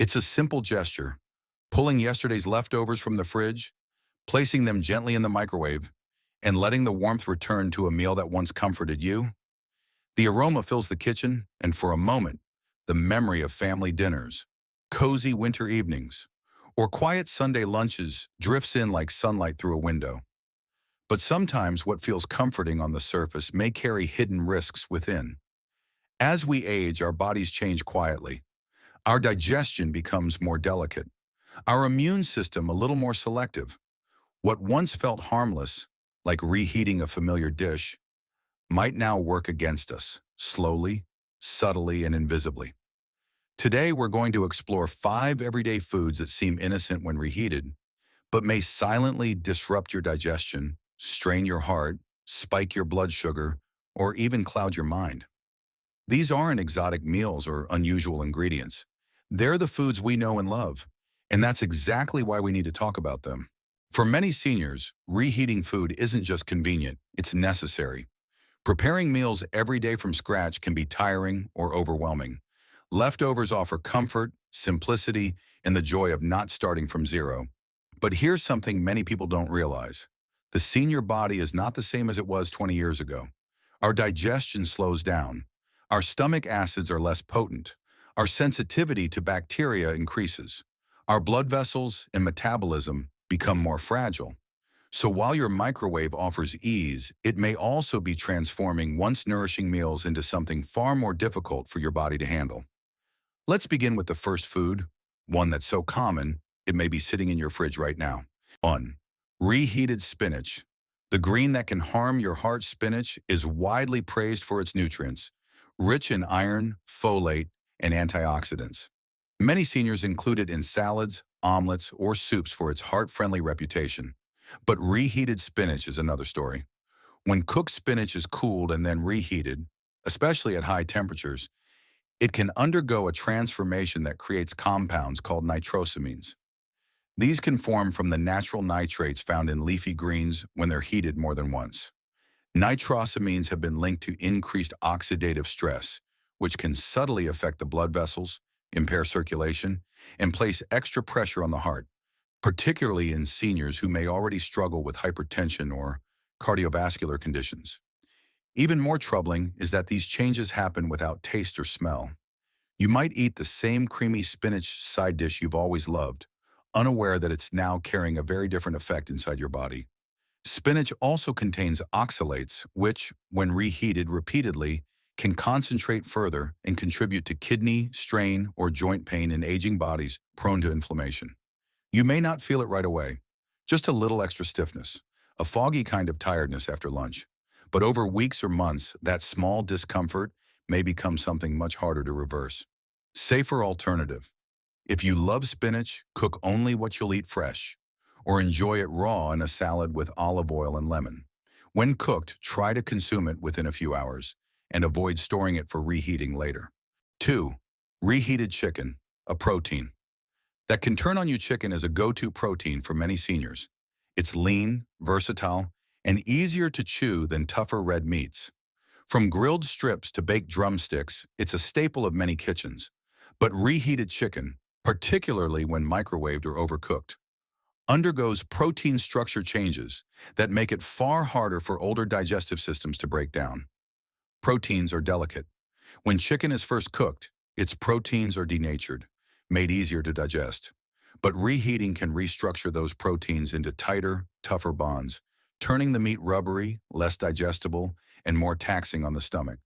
It's a simple gesture, pulling yesterday's leftovers from the fridge, placing them gently in the microwave, and letting the warmth return to a meal that once comforted you. The aroma fills the kitchen, and for a moment, the memory of family dinners, cozy winter evenings, or quiet Sunday lunches drifts in like sunlight through a window. But sometimes what feels comforting on the surface may carry hidden risks within. As we age, our bodies change quietly. Our digestion becomes more delicate. Our immune system a little more selective. What once felt harmless, like reheating a familiar dish, might now work against us, slowly, subtly, and invisibly. Today, we're going to explore 5 everyday foods that seem innocent when reheated, but may silently disrupt your digestion, strain your heart, spike your blood sugar, or even cloud your mind. These aren't exotic meals or unusual ingredients. They're the foods we know and love, and that's exactly why we need to talk about them. For many seniors, reheating food isn't just convenient, it's necessary. Preparing meals every day from scratch can be tiring or overwhelming. Leftovers offer comfort, simplicity, and the joy of not starting from zero. But here's something many people don't realize. The senior body is not the same as it was 20 years ago. Our digestion slows down. Our stomach acids are less potent. Our sensitivity to bacteria increases. Our blood vessels and metabolism become more fragile. So while your microwave offers ease, it may also be transforming once nourishing meals into something far more difficult for your body to handle. Let's begin with the first food, one that's so common, it may be sitting in your fridge right now. 1. Reheated spinach. The green that can harm your heart spinach is widely praised for its nutrients, rich in iron, folate, and antioxidants. Many seniors include it in salads, omelets, or soups for its heart-friendly reputation. But reheated spinach is another story. When cooked spinach is cooled and then reheated, especially at high temperatures, it can undergo a transformation that creates compounds called nitrosamines. These can form from the natural nitrates found in leafy greens when they're heated more than once. Nitrosamines have been linked to increased oxidative stress, which can subtly affect the blood vessels, impair circulation, and place extra pressure on the heart, particularly in seniors who may already struggle with hypertension or cardiovascular conditions. Even more troubling is that these changes happen without taste or smell. You might eat the same creamy spinach side dish you've always loved, unaware that it's now carrying a very different effect inside your body. Spinach also contains oxalates, which, when reheated repeatedly, can concentrate further and contribute to kidney, strain, or joint pain in aging bodies prone to inflammation. You may not feel it right away, just a little extra stiffness, a foggy kind of tiredness after lunch. But over weeks or months, that small discomfort may become something much harder to reverse. Safer alternative. If you love spinach, cook only what you'll eat fresh, or enjoy it raw in a salad with olive oil and lemon. When cooked, try to consume it within a few hours, and avoid storing it for reheating later. 2. Reheated chicken, a protein. That can turn on you chicken is a go-to protein for many seniors. It's lean, versatile, and easier to chew than tougher red meats. From grilled strips to baked drumsticks, it's a staple of many kitchens. But reheated chicken, particularly when microwaved or overcooked, undergoes protein structure changes that make it far harder for older digestive systems to break down. Proteins are delicate. When chicken is first cooked, its proteins are denatured, made easier to digest. But reheating can restructure those proteins into tighter, tougher bonds, turning the meat rubbery, less digestible, and more taxing on the stomach.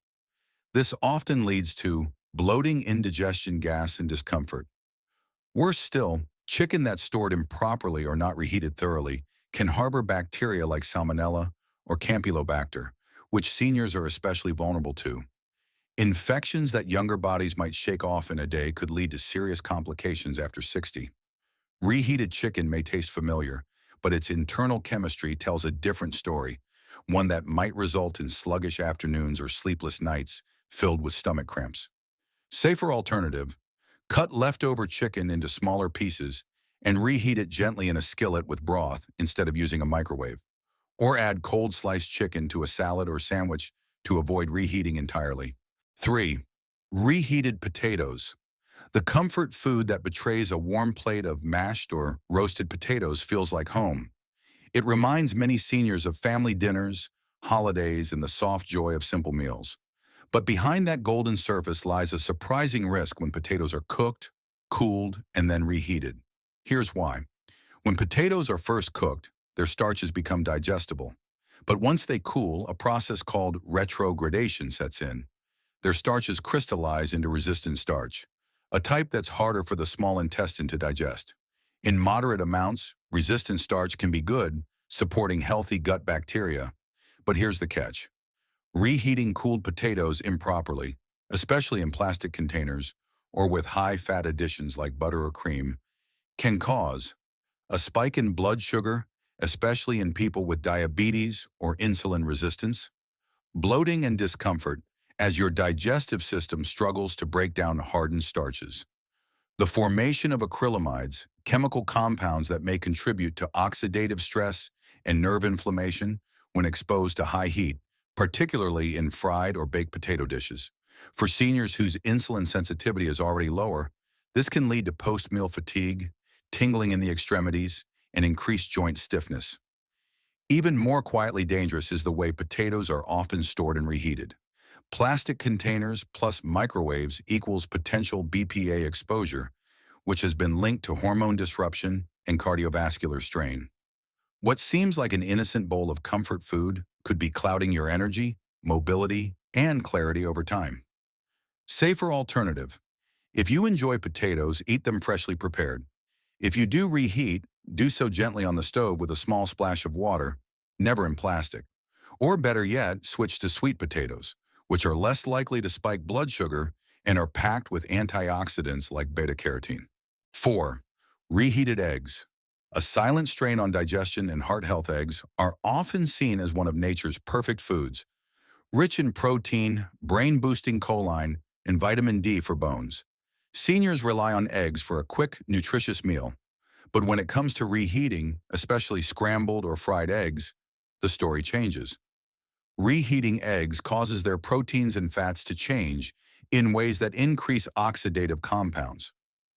This often leads to bloating, indigestion, gas, and discomfort. Worse still, chicken that's stored improperly or not reheated thoroughly can harbor bacteria like Salmonella or Campylobacter, which seniors are especially vulnerable to. Infections that younger bodies might shake off in a day could lead to serious complications after 60. Reheated chicken may taste familiar, but its internal chemistry tells a different story, one that might result in sluggish afternoons or sleepless nights filled with stomach cramps. Safer alternative, cut leftover chicken into smaller pieces and reheat it gently in a skillet with broth instead of using a microwave. Or add cold sliced chicken to a salad or sandwich to avoid reheating entirely. 3. Reheated potatoes. The comfort food that betrays a warm plate of mashed or roasted potatoes feels like home. It reminds many seniors of family dinners, holidays, and the soft joy of simple meals. But behind that golden surface lies a surprising risk when potatoes are cooked, cooled, and then reheated. Here's why. When potatoes are first cooked, their starches become digestible. But once they cool, a process called retrogradation sets in. Their starches crystallize into resistant starch, a type that's harder for the small intestine to digest. In moderate amounts, resistant starch can be good, supporting healthy gut bacteria. But here's the catch. Reheating cooled potatoes improperly, especially in plastic containers or with high-fat additions like butter or cream, can cause a spike in blood sugar, especially in people with diabetes or insulin resistance, bloating and discomfort as your digestive system struggles to break down hardened starches. The formation of acrylamides, chemical compounds that may contribute to oxidative stress and nerve inflammation when exposed to high heat, particularly in fried or baked potato dishes. For seniors whose insulin sensitivity is already lower, this can lead to post-meal fatigue, tingling in the extremities, and increased joint stiffness. Even more quietly dangerous is the way potatoes are often stored and reheated. Plastic containers plus microwaves equals potential BPA exposure, which has been linked to hormone disruption and cardiovascular strain. What seems like an innocent bowl of comfort food could be clouding your energy, mobility, and clarity over time. Safer alternative. If you enjoy potatoes, eat them freshly prepared. If you do reheat, do so gently on the stove with a small splash of water, never in plastic. Or better yet, switch to sweet potatoes, which are less likely to spike blood sugar and are packed with antioxidants like beta-carotene. 4. Reheated eggs. A silent strain on digestion, and heart health eggs are often seen as one of nature's perfect foods, rich in protein, brain-boosting choline, and vitamin D for bones. Seniors rely on eggs for a quick, nutritious meal. But when it comes to reheating, especially scrambled or fried eggs, the story changes. Reheating eggs causes their proteins and fats to change in ways that increase oxidative compounds,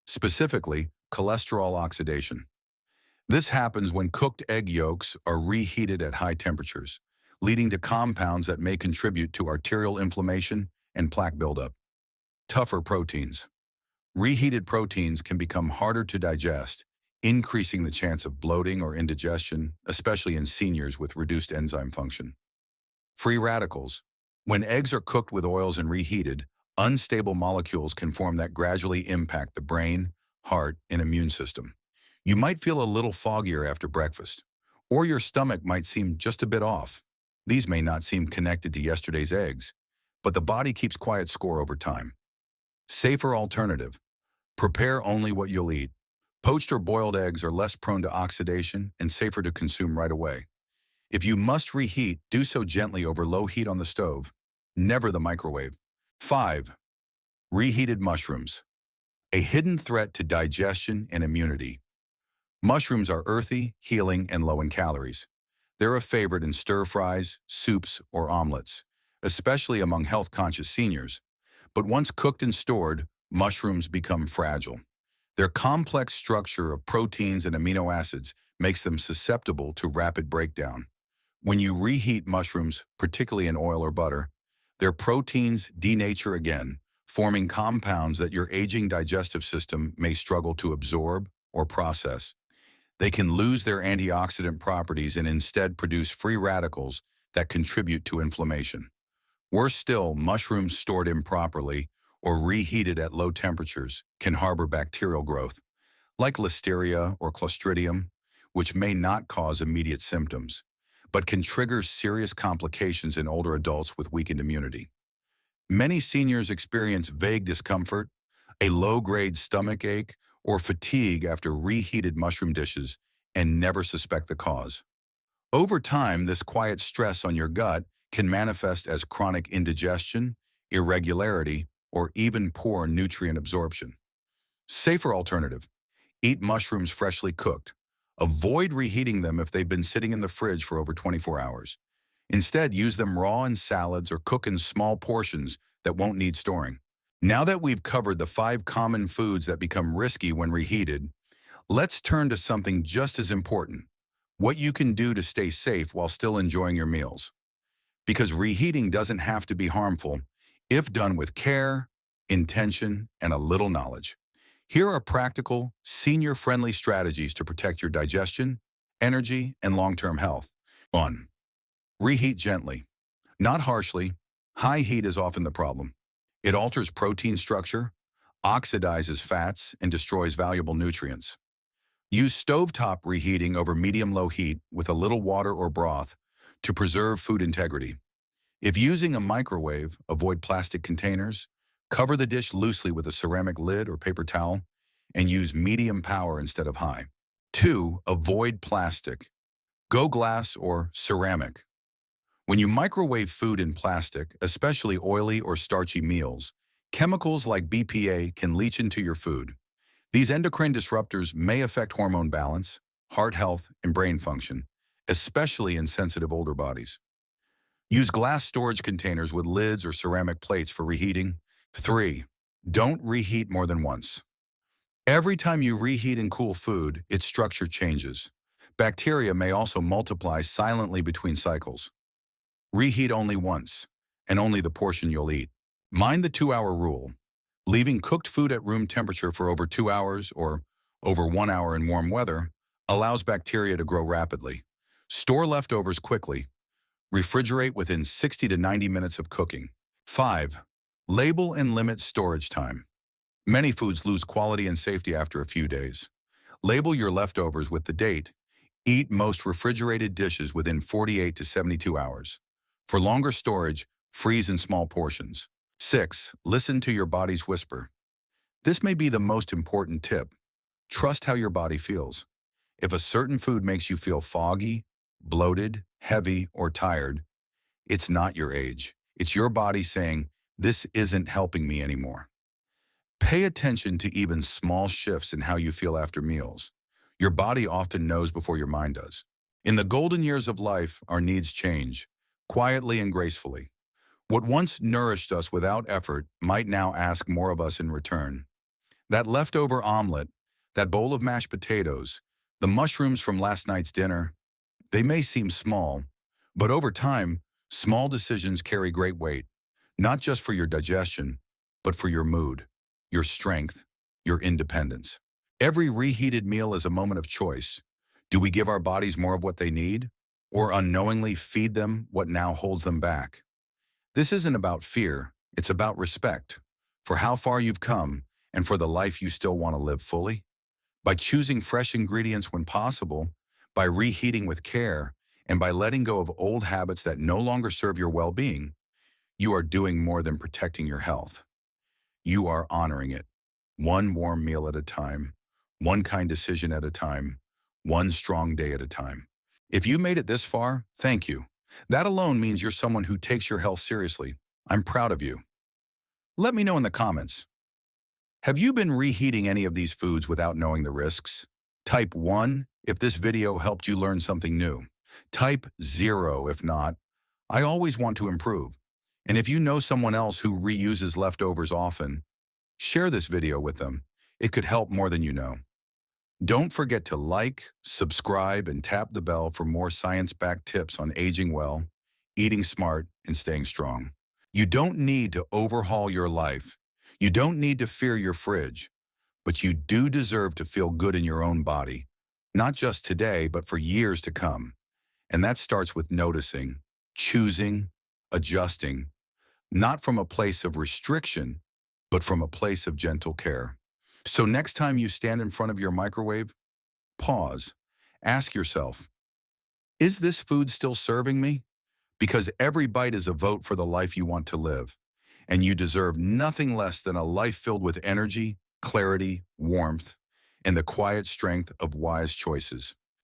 specifically cholesterol oxidation. This happens when cooked egg yolks are reheated at high temperatures, leading to compounds that may contribute to arterial inflammation and plaque buildup. Tougher proteins. Reheated proteins can become harder to digest, increasing the chance of bloating or indigestion, especially in seniors with reduced enzyme function. Free radicals. When eggs are cooked with oils and reheated, unstable molecules can form that gradually impact the brain, heart, and immune system. You might feel a little foggier after breakfast, or your stomach might seem just a bit off. These may not seem connected to yesterday's eggs, but the body keeps quiet score over time. Safer alternative. Prepare only what you'll eat. Poached or boiled eggs are less prone to oxidation and safer to consume right away. If you must reheat, do so gently over low heat on the stove, never the microwave. 5. Reheated mushrooms. A hidden threat to digestion and immunity. Mushrooms are earthy, healing, and low in calories. They're a favorite in stir-fries, soups, or omelets, especially among health-conscious seniors. But once cooked and stored, mushrooms become fragile. Their complex structure of proteins and amino acids makes them susceptible to rapid breakdown. When you reheat mushrooms, particularly in oil or butter, their proteins denature again, forming compounds that your aging digestive system may struggle to absorb or process. They can lose their antioxidant properties and instead produce free radicals that contribute to inflammation. Worse still, mushrooms stored improperly or reheated at low temperatures can harbor bacterial growth, like Listeria or Clostridium, which may not cause immediate symptoms, but can trigger serious complications in older adults with weakened immunity. Many seniors experience vague discomfort, a low-grade stomach ache, or fatigue after reheated mushroom dishes and never suspect the cause. Over time, this quiet stress on your gut can manifest as chronic indigestion, irregularity, or even poor nutrient absorption. Safer alternative. Eat mushrooms freshly cooked. Avoid reheating them if they've been sitting in the fridge for over 24 hours. Instead, use them raw in salads or cook in small portions that won't need storing. Now that we've covered the 5 common foods that become risky when reheated, let's turn to something just as important: what you can do to stay safe while still enjoying your meals. Because reheating doesn't have to be harmful if done with care, intention, and a little knowledge. Here are practical, senior-friendly strategies to protect your digestion, energy, and long-term health. 1. Reheat gently. Not harshly. High heat is often the problem. It alters protein structure, oxidizes fats, and destroys valuable nutrients. Use stovetop reheating over medium-low heat with a little water or broth to preserve food integrity. If using a microwave, avoid plastic containers, cover the dish loosely with a ceramic lid or paper towel, and use medium power instead of high. 2. Avoid plastic. Go glass or ceramic. When you microwave food in plastic, especially oily or starchy meals, chemicals like BPA can leach into your food. These endocrine disruptors may affect hormone balance, heart health, and brain function, especially in sensitive older bodies. Use glass storage containers with lids or ceramic plates for reheating. 3. Don't reheat more than once. Every time you reheat and cool food, its structure changes. Bacteria may also multiply silently between cycles. Reheat only once, and only the portion you'll eat. Mind the 2-hour rule. Leaving cooked food at room temperature for over 2 hours or over 1 hour in warm weather allows bacteria to grow rapidly. Store leftovers quickly. Refrigerate within 60 to 90 minutes of cooking. 5. Label and limit storage time. Many foods lose quality and safety after a few days. Label your leftovers with the date. Eat most refrigerated dishes within 48 to 72 hours. For longer storage, freeze in small portions. 6. Listen to your body's whisper. This may be the most important tip. Trust how your body feels. If a certain food makes you feel foggy, bloated, heavy, or tired, it's not your age. It's your body saying, "This isn't helping me anymore." Pay attention to even small shifts in how you feel after meals. Your body often knows before your mind does. In the golden years of life, our needs change, quietly and gracefully. What once nourished us without effort might now ask more of us in return. That leftover omelet, that bowl of mashed potatoes, the mushrooms from last night's dinner, they may seem small, but over time, small decisions carry great weight, not just for your digestion, but for your mood, your strength, your independence. Every reheated meal is a moment of choice. Do we give our bodies more of what they need, or unknowingly feed them what now holds them back? This isn't about fear, it's about respect for how far you've come and for the life you still want to live fully. By choosing fresh ingredients when possible, by reheating with care, and by letting go of old habits that no longer serve your well-being, you are doing more than protecting your health. You are honoring it, one warm meal at a time, one kind decision at a time, one strong day at a time. If you made it this far, thank you. That alone means you're someone who takes your health seriously. I'm proud of you. Let me know in the comments. Have you been reheating any of these foods without knowing the risks? Type 1 if this video helped you learn something new. Type 0 if not. I always want to improve. And if you know someone else who reuses leftovers often, share this video with them. It could help more than you know. Don't forget to like, subscribe, and tap the bell for more science-backed tips on aging well, eating smart, and staying strong. You don't need to overhaul your life. You don't need to fear your fridge, but you do deserve to feel good in your own body, not just today, but for years to come. And that starts with noticing, choosing, adjusting, not from a place of restriction, but from a place of gentle care. So next time you stand in front of your microwave, pause. Ask yourself, is this food still serving me? Because every bite is a vote for the life you want to live, and you deserve nothing less than a life filled with energy, clarity, warmth, and the quiet strength of wise choices.